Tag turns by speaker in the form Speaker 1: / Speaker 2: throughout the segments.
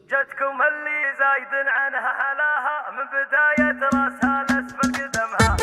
Speaker 1: جتكم اللي زايد عنها حلاها من بداية راسها لأسفل قدمها.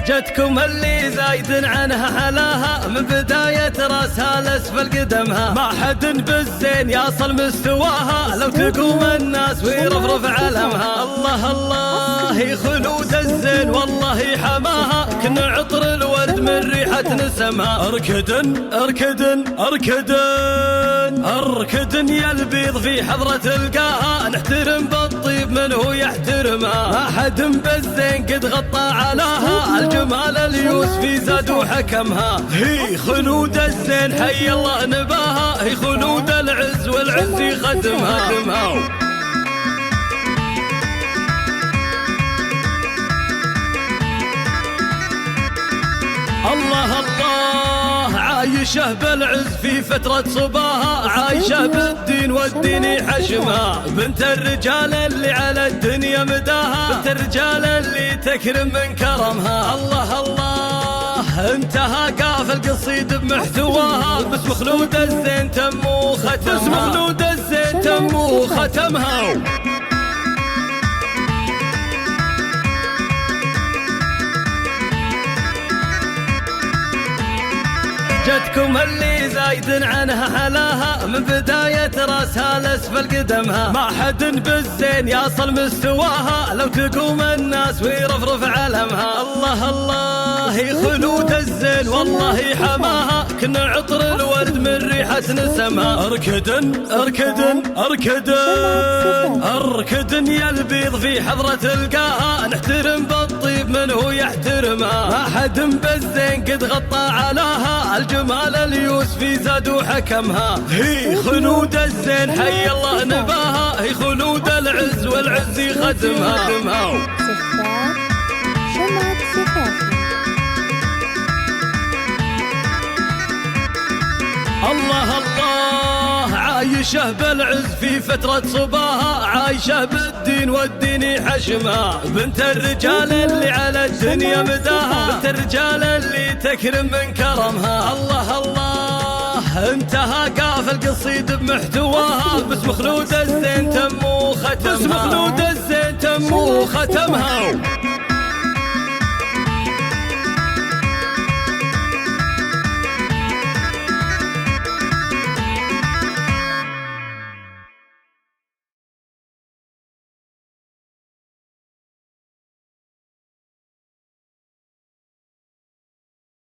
Speaker 1: جتكم اللي زايد عنها حلاها من بداية راسها لأسفل قدمها. ما حد بالزين يصل مستواها لو تقوم الناس ويرفرف علمها. الله الله خلود الزين والله حماها، كنا عطر الورد من ريحة نسمها. اركدن اركدن اركدن اركدن يا البيض في حضرة القاها، نحترم بالطيب من هو يحترمها. ما حد بالزين قد غطى علاها، الجمال اليوسفي زاد وحكمها. هي خلود الزين حي الله نباها، هي خلود العز والعز خدمها. الله الله عايشه بالعز في فترة صباها، عايشه بالدين والدين حشمها. بنت الرجال اللي على الدنيا مداها، بنت الرجال اللي تكرم من كرمها. الله الله انتهى قاف القصيد بمحتواها، باسم خلود الزين تم وختمها. باسم خلود الزين تم وختمها. جتكم اللي زايد عنها حلاها من بداية راسها لأسفل قدمها. ما حد بالزين يصل مستواها لو تقوم الناس ويرفرف علمها. الله الله خلود الزين والله حماها، كنا عطر الورد من ريحة نسمها. اركدن اركدن اركدن اركدن يا البيض في حضرة القاها، نحترم بالطيب من هو يحترمها. ما حد بالزين قد غطى علاها، الجمال اليوسفي زاد وحكمها. هي خلود الزين حي الله نباها، هي خلود العز والعز خدمها.
Speaker 2: شمعة سفافي.
Speaker 1: الله الله عايشه بالعز في فترة صباها، عايشه بالدين والدين حشمها. بنت الرجال اللي على الدنيا مداها، بنت الرجال اللي تكرم من كرمها. الله الله انتهى قاف القصيد بمحتواها، باسم خلود الزين تم وختمها. باسم خلود الزين تم وختمها.